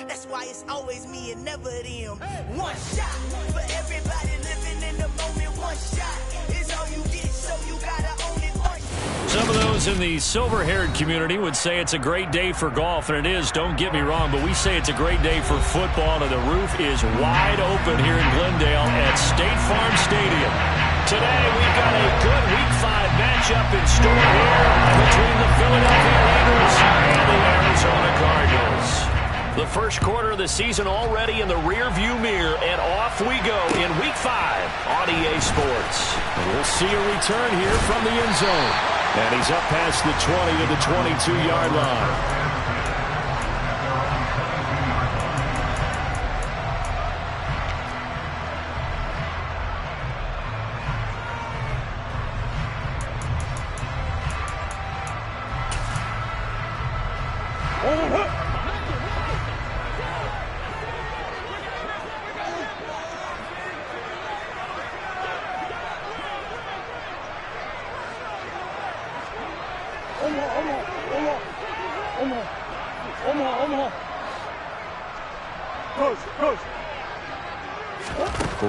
That's why it's always me and never them. One shot for everybody living in the moment. One shot is all you get, so you gotta own it. Some of those in the silver-haired community would say it's a great day for golf, and it is, don't get me wrong, but we say it's a great day for football, and the roof is wide open here in Glendale at State Farm Stadium. Today, we've got a good Week 5 matchup in store here between the Philadelphia Eagles and the Arizona Cardinals. The first quarter of the season already in the rear-view mirror, and off we go in Week 5 on EA Sports. And we'll see a return here from the end zone. And he's up past the 20 to the 22-yard line.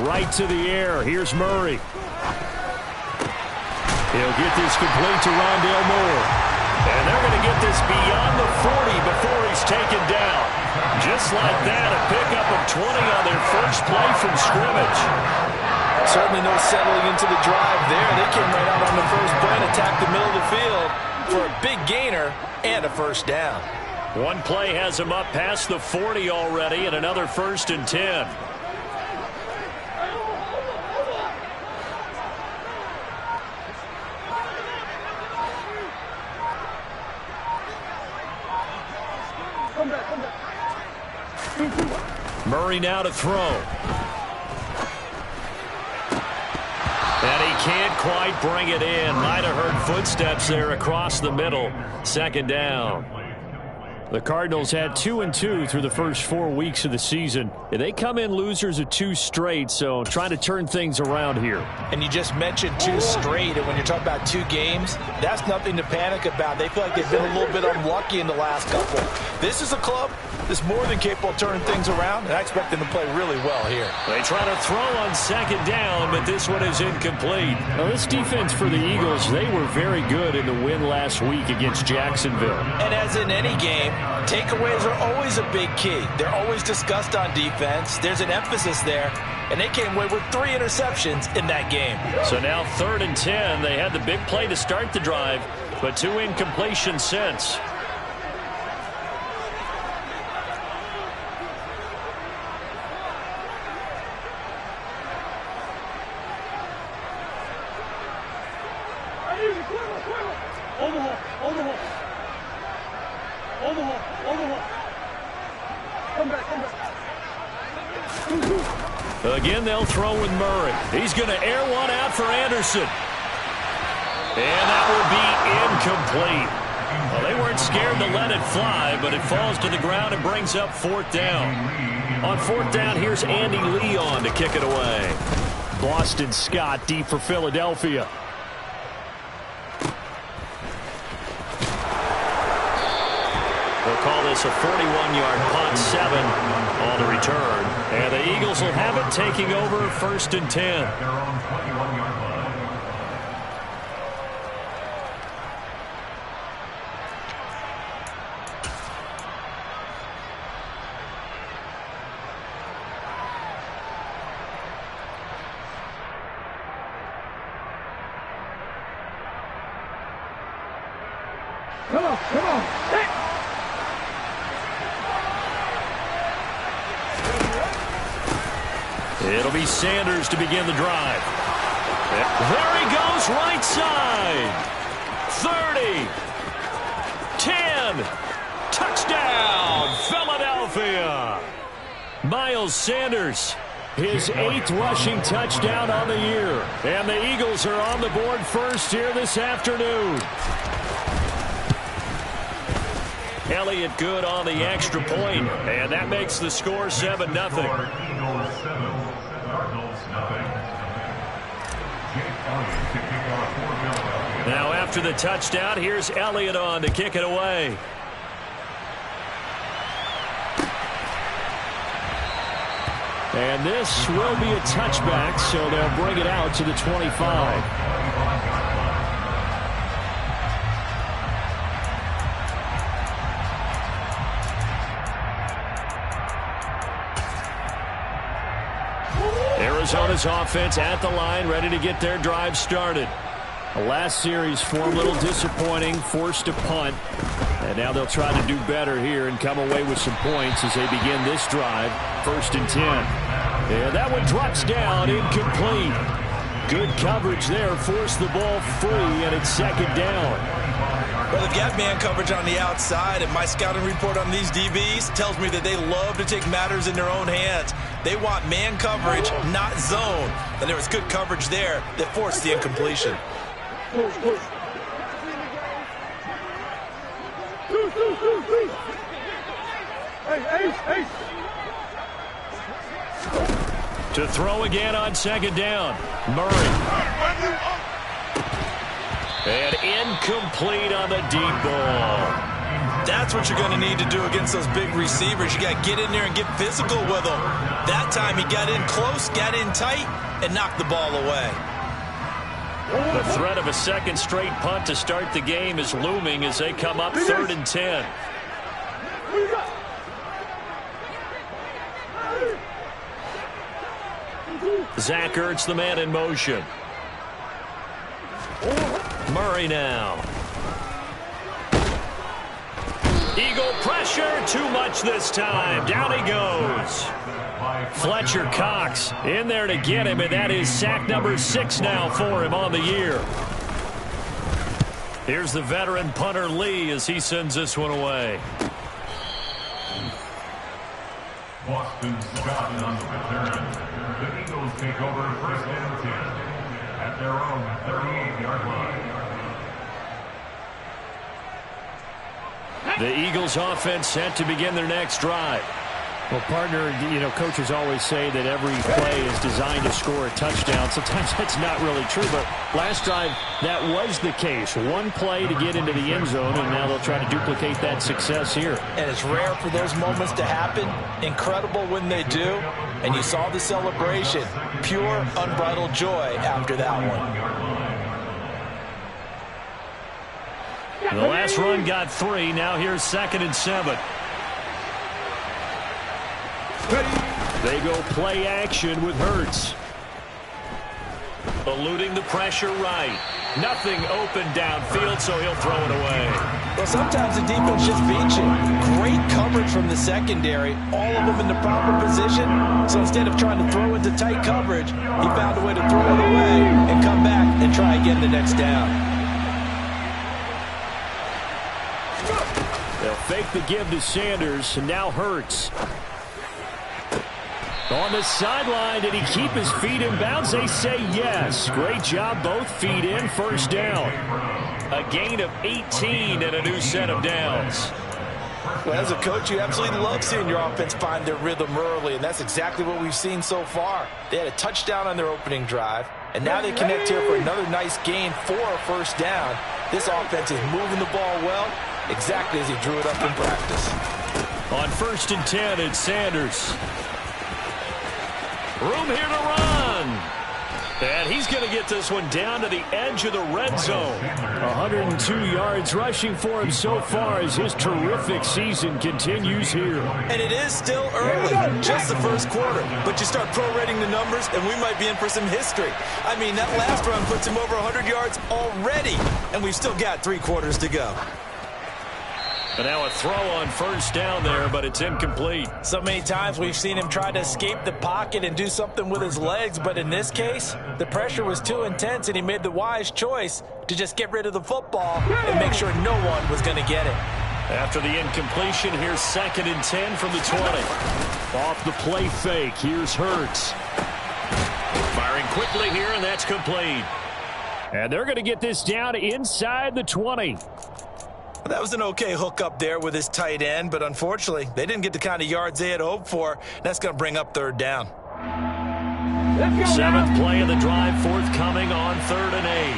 Right to the air. Here's Murray. He'll get this complete to Rondale Moore. And they're going to get this beyond the 40 before he's taken down. Just like that, a pickup of 20 on their first play from scrimmage. Certainly no settling into the drive there. They came right out on the first play and attacked the middle of the field for a big gainer and a first down. One play has him up past the 40 already, and another 1st and 10. Murray now to throw. And he can't quite bring it in. Might have heard footsteps there across the middle. 2nd down. The Cardinals had 2-2 through the first 4 weeks of the season. They come in losers of 2 straight, so trying to turn things around here. And you just mentioned 2 straight, and when you're talking about 2 games, that's nothing to panic about. They feel like they've been a little bit unlucky in the last couple. This is a club that's more than capable of turning things around, and I expect them to play really well here. They try to throw on 2nd down, but this one is incomplete. Now, this defense for the Eagles, they were very good in the win last week against Jacksonville. And as in any game, takeaways are always a big key. They're always discussed on defense. There's an emphasis there, and they came away with 3 interceptions in that game. So now 3rd and 10. They had the big play to start the drive, but 2 incompletions since. Again, they'll throw with Murray. He's going to air one out for Anderson. And that will be incomplete. Well, they weren't scared to let it fly, but it falls to the ground and brings up 4th down. On 4th down, here's Andy Leon to kick it away. Boston Scott deep for Philadelphia. They'll call this a 41-yard punt, 7 on the return. And the Eagles will have it, taking over 1st and 10. Come on. Hey. It'll be Sanders to begin the drive. There he goes, right side. 30. 10. Touchdown, Philadelphia. Miles Sanders, his 8th rushing touchdown on the year. And the Eagles are on the board first here this afternoon. Elliott good on the extra point, and that makes the score 7-0. Now after the touchdown, here's Elliott on to kick it away. And this will be a touchback, so they'll bring it out to the 25. Arizona's offense at the line, ready to get their drive started. The last series for a little disappointing, forced to punt. And now they'll try to do better here and come away with some points as they begin this drive. 1st and 10. And that one drops down, incomplete. Good coverage there, forced the ball free, and it's 2nd down. Well, they've got man coverage on the outside, and my scouting report on these DBs tells me that they love to take matters in their own hands. They want man coverage, not zone. And there was good coverage there that forced the incompletion. To throw again on 2nd down. Murray. And incomplete on the deep ball. That's what you're going to need to do against those big receivers. You got to get in there and get physical with them. That time he got in close, got in tight, and knocked the ball away. The threat of a 2nd straight punt to start the game is looming as they come up 3rd and 10. Zach Ertz, the man in motion. Murray now. Eagle pressure, too much this time. Down he goes. Fletcher Cox in there to get him, and that is sack number 6 now for him on the year. Here's the veteran punter Lee as he sends this one away. Boston Scott on the return. The Eagles take over 1st and 10 at their own 38-yard line. The Eagles offense set to begin their next drive. Well, partner, coaches always say that every play is designed to score a touchdown. Sometimes that's not really true, but last drive, that was the case. One play to get into the end zone, and now they'll try to duplicate that success here. And it's rare for those moments to happen. Incredible when they do. And you saw the celebration. Pure, unbridled joy after that one. The last run got 3. Now here's 2nd and 7. They go play action with Hurts. Eluding the pressure right. Nothing open downfield, so he'll throw it away. Well, sometimes the defense just beats you. Great coverage from the secondary. All of them in the proper position. So instead of trying to throw into tight coverage, he found a way to throw it away and come back and try again the next down. They'll fake the give to Sanders, and now Hurts. On the sideline, did he keep his feet in bounds? They say yes. Great job, both feet in, 1st down. A gain of 18 and a new set of downs. Well, as a coach, you absolutely love seeing your offense find their rhythm early, and that's exactly what we've seen so far. They had a touchdown on their opening drive, and now they connect here for another nice gain for a 1st down. This offense is moving the ball well, exactly as he drew it up in practice. On 1st and 10, it's Sanders. Room here to run. And he's going to get this one down to the edge of the red zone. 102 yards rushing for him so far as his terrific season continues here. And it is still early, just the 1st quarter. But you start prorating the numbers, and we might be in for some history. I mean, that last run puts him over 100 yards already, and we've still got 3 quarters to go. And now a throw on 1st down there, but it's incomplete. So many times we've seen him try to escape the pocket and do something with his legs, but in this case, the pressure was too intense, and he made the wise choice to just get rid of the football and make sure no one was going to get it. After the incompletion, here's 2nd and 10 from the 20. Off the play fake, here's Hurts. Firing quickly here, and that's complete. And they're going to get this down inside the 20. That was an okay hook up there with his tight end, but unfortunately, they didn't get the kind of yards they had hoped for. That's going to bring up 3rd down. 7th play of the drive, forthcoming on 3rd and 8.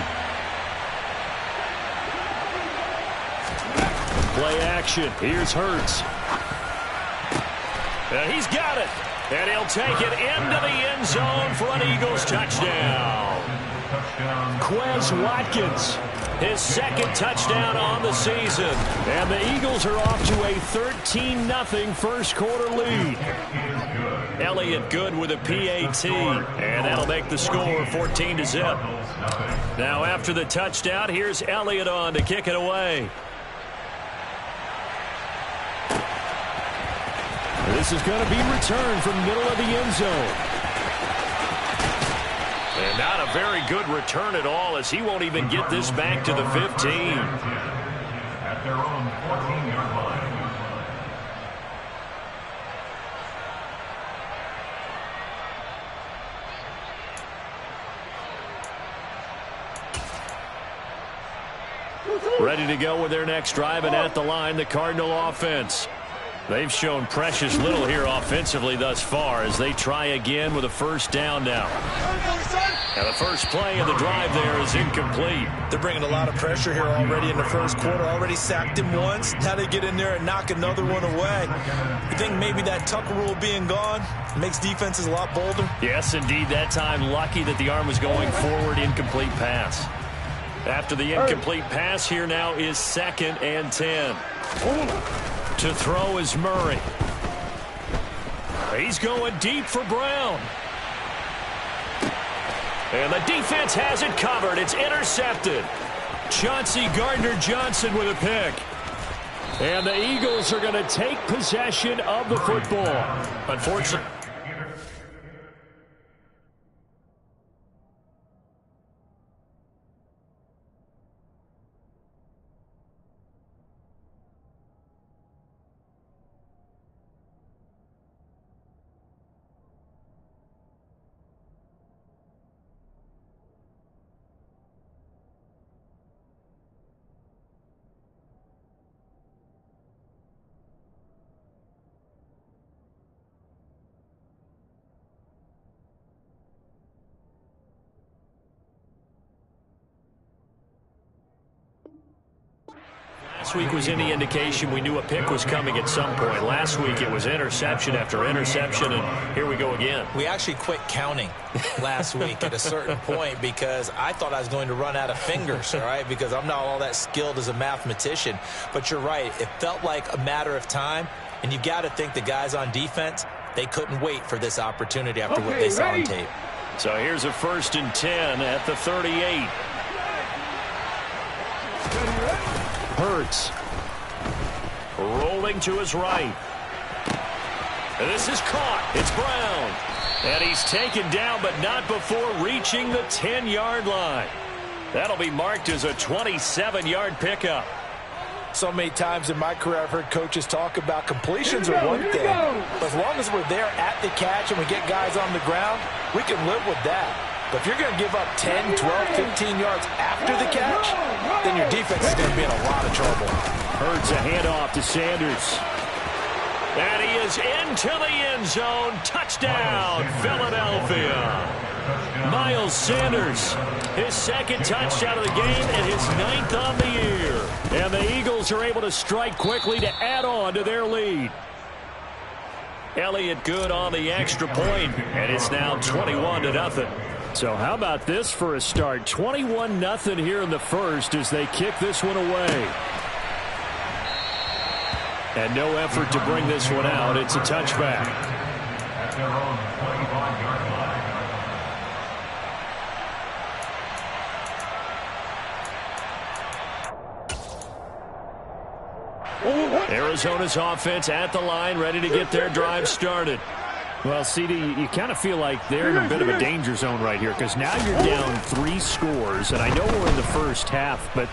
Play action. Here's Hurts. And he's got it. And he'll take it into the end zone for an Eagles touchdown. Quez Watkins, his second touchdown on the season. And the Eagles are off to a 13-0 first quarter lead. Elliott good with a PAT, and that'll make the score 14-0. Now after the touchdown, here's Elliott on to kick it away. This is going to be returned from the middle of the end zone. And not a very good return at all, as he won't even get this back to the 15. At their own 14-yard line. Ready to go with their next drive, and at the line, the Cardinal offense. They've shown precious little here offensively thus far as they try again with a first down now. And the first play of the drive there is incomplete. They're bringing a lot of pressure here already in the first quarter. Already sacked him once. Now they get in there and knock another one away. You think maybe that Tucker rule being gone makes defenses a lot bolder? Yes, indeed. That time lucky that the arm was going forward. Incomplete pass. After the incomplete pass, here now is 2nd and 10. To throw is Murray. He's going deep for Brown. And the defense has it covered. It's intercepted. Chauncey Gardner-Johnson with a pick. And the Eagles are going to take possession of the football. Unfortunately. Last week was any indication we knew a pick was coming at some point. Last week it was interception after interception, and here we go again. We actually quit counting last week at a certain point because I thought I was going to run out of fingers, all right, because I'm not all that skilled as a mathematician. But you're right. It felt like a matter of time, and you've got to think the guys on defense, they couldn't wait for this opportunity after what they saw on tape. So here's a 1st and 10 at the 38. Hurts. Rolling to his right. And this is caught. It's Brown. And he's taken down, but not before reaching the 10-yard line. That'll be marked as a 27-yard pickup. So many times in my career I've heard coaches talk about completions are one thing. But as long as we're there at the catch and we get guys on the ground, we can live with that. But if you're going to give up 10, 12, 15 yards after the catch, then your defense is going to be in a lot of trouble. Hurts a handoff to Sanders. And he is into the end zone. Touchdown, Philadelphia. Miles Sanders, his 2nd touchdown of the game and his 9th on the year. And the Eagles are able to strike quickly to add on to their lead. Elliott good on the extra point, and it's now 21-0. So how about this for a start? 21-0 here in the first as they kick this one away. And no effort to bring this one out. It's a touchback. At their own 25-yard line. Arizona's offense at the line, ready to get their drive started. Well, CD, you kind of feel like they're in a bit of a danger zone right here because now you're down 3 scores, and I know we're in the first half, but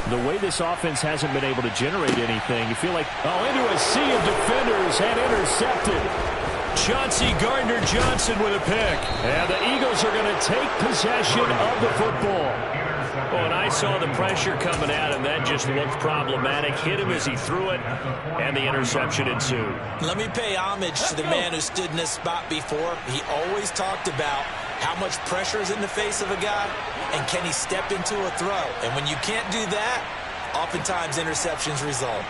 the way this offense hasn't been able to generate anything, you feel like, into a sea of defenders and intercepted. Chauncey Gardner-Johnson with a pick. And the Eagles are going to take possession of the football. Oh, and I saw the pressure coming at him. That just looked problematic. Hit him as he threw it, and the interception ensued. Let me pay homage to the man who stood in this spot before. He always talked about how much pressure is in the face of a guy, and can he step into a throw. And when you can't do that, oftentimes interceptions result.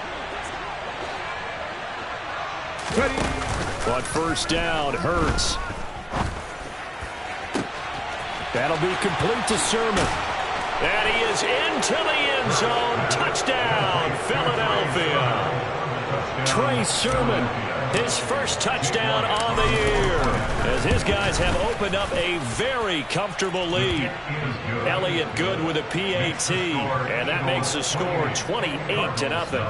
Ready. On first down, Hurts. That'll be complete to Sermon. And he is into the end zone. Touchdown, Philadelphia. Trey Sermon, his first touchdown on the year, as his guys have opened up a very comfortable lead. Elliott good with a PAT, and that makes the score 28-0.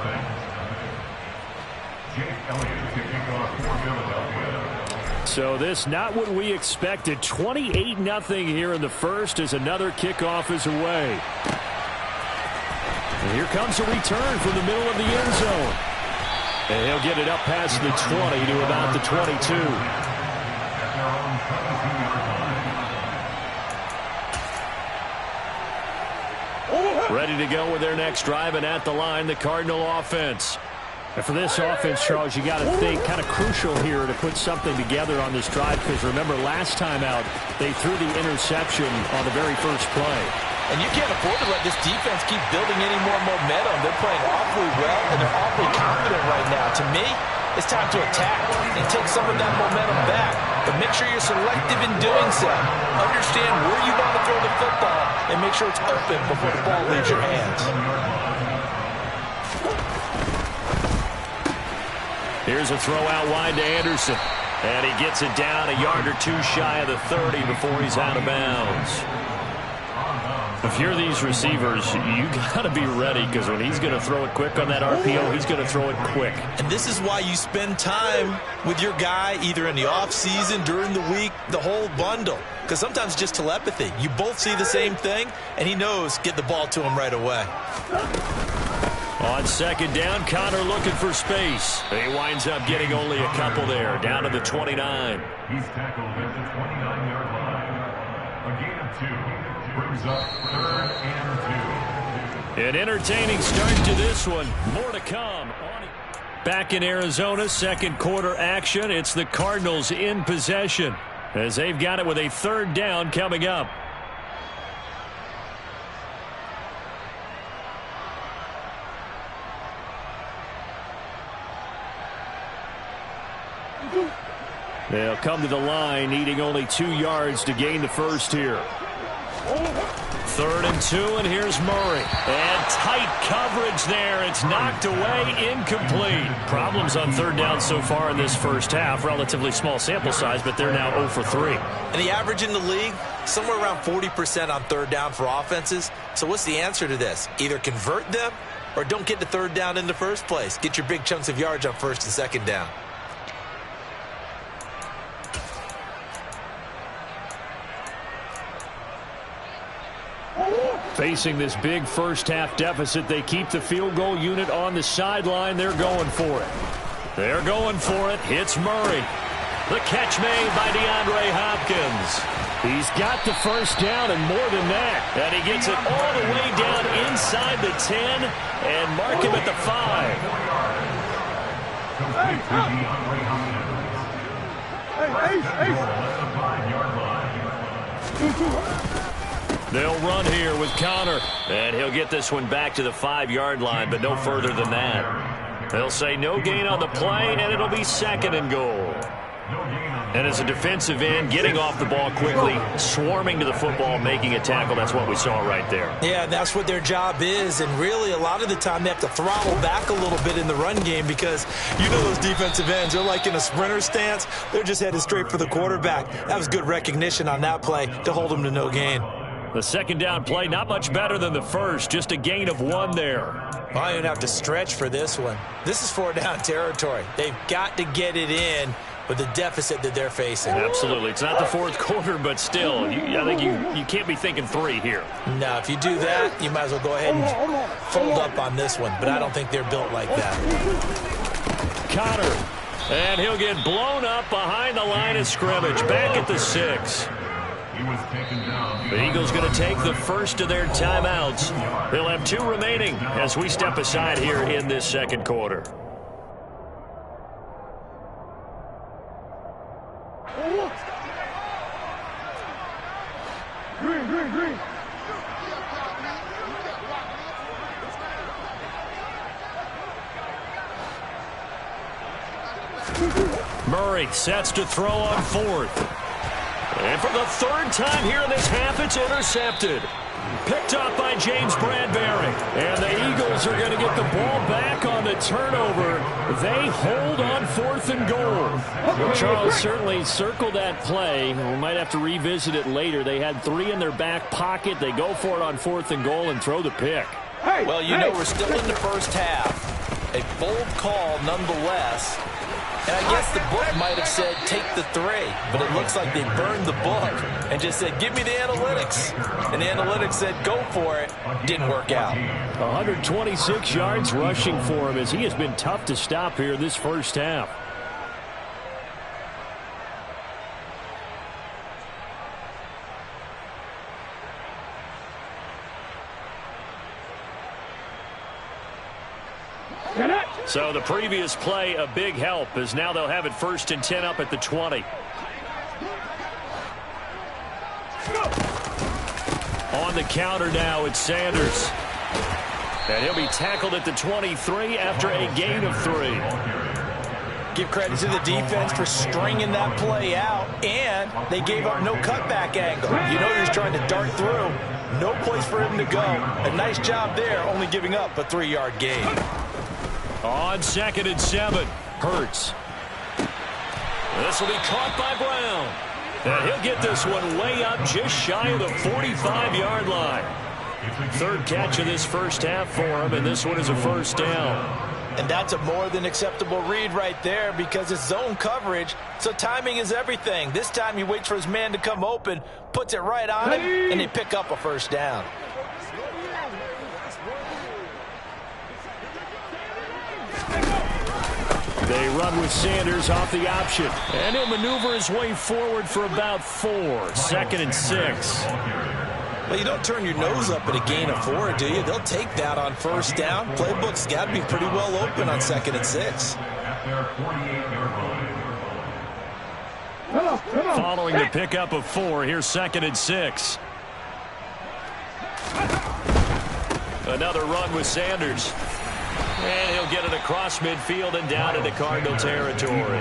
So this not what we expected. 28-0 here in the first as another kickoff is away. And here comes a return from the middle of the end zone. And he'll get it up past the 20 to about the 22. Ready to go with their next drive, and at the line, the Cardinal offense. And for this offense, Charles, you got to think kind of crucial here to put something together on this drive, because remember last time out they threw the interception on the very first play. And you can't afford to let this defense keep building any more momentum. They're playing awfully well, and they're awfully confident right now. To me, it's time to attack and take some of that momentum back. But make sure you're selective in doing so. Understand where you want to throw the football and make sure it's open before the ball leaves your hands. Here's a throw out wide to Anderson. And he gets it down a yard or two shy of the 30 before he's out of bounds. If you're these receivers, you got to be ready, because when he's going to throw it quick on that RPO, he's going to throw it quick. And this is why you spend time with your guy either in the offseason, during the week, the whole bundle. Because sometimes it's just telepathy. You both see the same thing, and he knows get the ball to him right away. On second down, Connor looking for space. He winds up getting only a couple there, down to the 29. He's tackled at the 29-yard line. A gain of 2 brings up 3rd and 2. An entertaining start to this one. More to come. Back in Arizona, second quarter action. It's the Cardinals in possession, as they've got it with a 3rd down coming up. They'll come to the line, needing only 2 yards to gain the first here. 3rd and 2, and here's Murray. And tight coverage there. It's knocked away, incomplete. Problems on 3rd down so far in this first half. Relatively small sample size, but they're now 0 for 3. And the average in the league, somewhere around 40% on 3rd down for offenses. So what's the answer to this? Either convert them or don't get to 3rd down in the first place. Get your big chunks of yards on 1st and 2nd down. Facing this big first-half deficit, they keep the field goal unit on the sideline. They're going for it. They're going for it. It's Murray. The catch made by DeAndre Hopkins. He's got the first down and more than that. And he gets it all the way down inside the 10 and mark him at the 5. Complete to DeAndre Hopkins. 5-yard line. They'll run here with Connor, and he'll get this one back to the 5-yard line, but no further than that. They'll say no gain on the play, and it'll be 2nd and goal. And as a defensive end, getting off the ball quickly, swarming to the football, making a tackle, that's what we saw right there. Yeah, and that's what their job is, and really a lot of the time they have to throttle back a little bit in the run game, because you know those defensive ends, they're like in a sprinter stance. They're just headed straight for the quarterback. That was good recognition on that play to hold them to no gain. The 2nd down play, not much better than the first, just a gain of 1 there. Well, I don't have to stretch for this one. This is 4th down territory. They've got to get it in with the deficit that they're facing. Absolutely. It's not the 4th quarter, but still, I think you can't be thinking 3 here. No, if you do that, you might as well go ahead and fold up on this one, but I don't think they're built like that. Connor, and he'll get blown up behind the line of scrimmage, back at the 6. The Eagles going to take the first of their timeouts. They'll have 2 remaining as we step aside here in this second quarter. Green. Murray sets to throw on 4th. And for the 3rd time here in this half, it's intercepted. Picked up by James Bradbury. And the Eagles are going to get the ball back on the turnover. They hold on 4th and goal. Well, Charles certainly circled that play. We might have to revisit it later. They had 3 in their back pocket. They go for it on 4th and goal and throw the pick. Well, you know we're still in the first half. A bold call nonetheless. And I guess the book might have said take the 3, but it looks like they burned the book and just said give me the analytics. And the analytics said go for it. Didn't work out. 126 yards rushing for him as he has been tough to stop here this first half. So the previous play, a big help, as now they'll have it 1st and 10 up at the 20. On the counter now, it's Sanders. And he'll be tackled at the 23 after a gain of 3. Give credit to the defense for stringing that play out, and they gave up no cutback angle. You know he was trying to dart through. No place for him to go. A nice job there, only giving up a 3-yard gain. On 2nd and 7, Hurts. This will be caught by Brown. And he'll get this one way up just shy of the 45-yard line. 3rd catch of this first half for him, and this one is a 1st down. And that's a more than acceptable read right there because it's zone coverage, so timing is everything. This time he waits for his man to come open, puts it right on him, and they pick up a 1st down. They run with Sanders off the option. And he'll maneuver his way forward for about 4. 2nd and 6. Well, you don't turn your nose up at a gain of 4, do you? They'll take that on 1st down. Playbook's got to be pretty well open on 2nd and 6. Following the pickup of 4, here's 2nd and 6. Another run with Sanders. And he'll get it across midfield and down into Cardinal territory.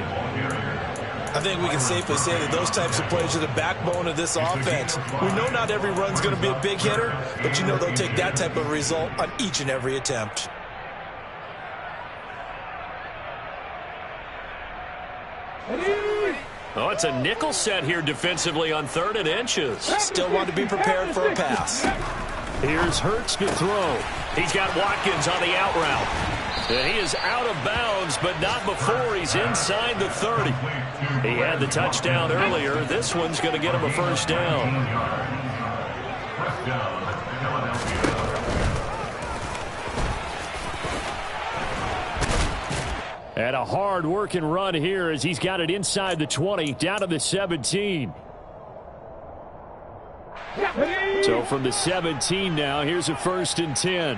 I think we can safely say that those types of plays are the backbone of this offense. We know not every run's going to be a big hitter, but you know they'll take that type of result on each and every attempt. Oh, it's a nickel set here defensively on 3rd and inches. Still want to be prepared for a pass. Here's Hurts to throw. He's got Watkins on the out route. And he is out of bounds, but not before he's inside the 30. He had the touchdown earlier. This one's going to get him a 1st down. And a hard-working run here as he's got it inside the 20, down to the 17. So from the 17 now, here's a 1st and 10.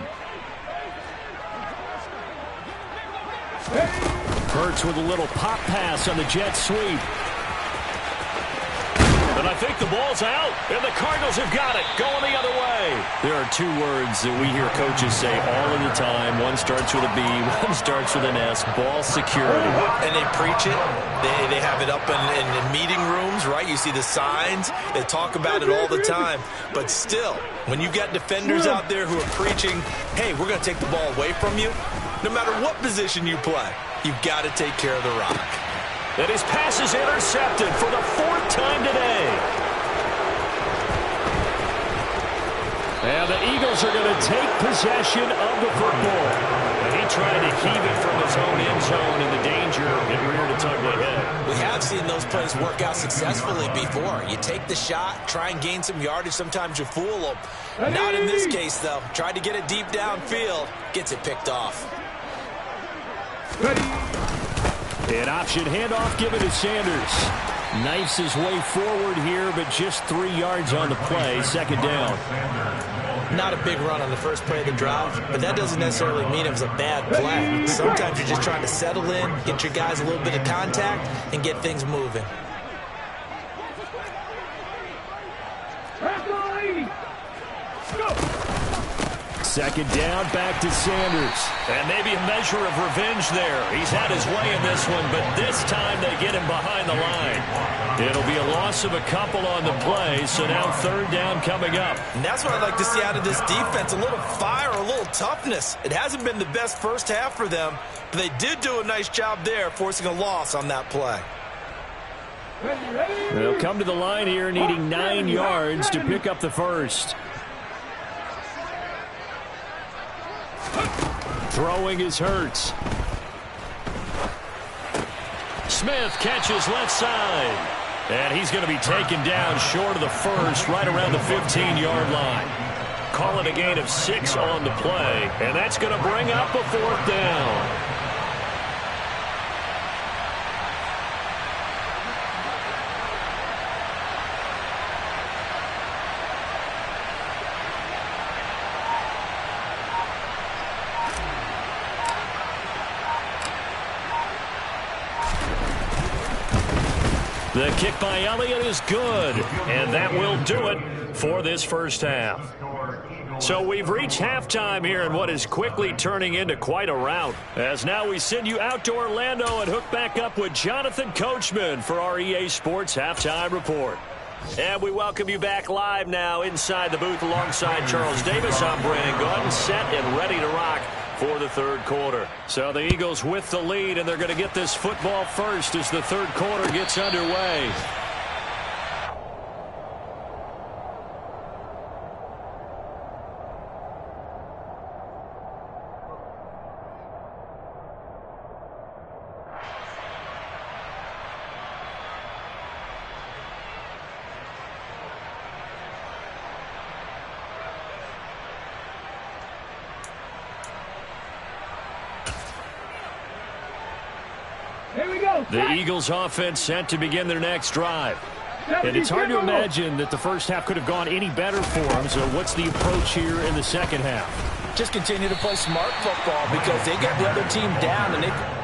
Hurts with a little pop pass on the jet sweep. And I think the ball's out, and the Cardinals have got it, going the other way. There are 2 words that we hear coaches say all of the time. One starts with a B, one starts with an S, ball security. And they preach it. They have it up in meeting rooms, right? You see the signs. They talk about it all the time. But still, when you've got defenders out there who are preaching, hey, we're going to take the ball away from you, no matter what position you play, you've got to take care of the rock. And his pass is intercepted for the 4th time today. And the Eagles are going to take possession of the football. And he tried to heave it from his own end zone, and the danger it reared its ugly head. We have seen those plays work out successfully before. You take the shot, try and gain some yardage. Sometimes you fool them. Not in this case, though. Tried to get it deep downfield. Gets it picked off. An option handoff given to Sanders. Knifes his way forward here, but just 3 yards on the play. 2nd down. Not a big run on the first play of the drive, but that doesn't necessarily mean it was a bad play. Sometimes you're just trying to settle in, get your guys a little bit of contact, and get things moving. Second down, back to Sanders. And maybe a measure of revenge there. He's had his way in this one, but this time they get him behind the line. It'll be a loss of a couple on the play, so now third down coming up. And that's what I'd like to see out of this defense, a little fire, a little toughness. It hasn't been the best first half for them, but they did do a nice job there forcing a loss on that play. They'll come to the line here needing 9 yards to pick up the first. Throwing is Hurts. Smith catches left side. And he's going to be taken down short of the first, right around the 15-yard line. Call it a gain of 6 on the play, and that's going to bring up a fourth down. The kick by Elliott is good, and that will do it for this first half. So we've reached halftime here in what is quickly turning into quite a rout. As now we send you out to Orlando and hook back up with Jonathan Coachman for our EA Sports Halftime Report. And we welcome you back live now inside the booth alongside Charles Davis. I'm Brandon Gordon, set and ready to rock for the third quarter. So the Eagles with the lead, and they're going to get this football first as the third quarter gets underway. The Eagles offense set to begin their next drive. And it's hard to imagine that the first half could have gone any better for them. So what's the approach here in the second half? Just continue to play smart football because they got the other team down and they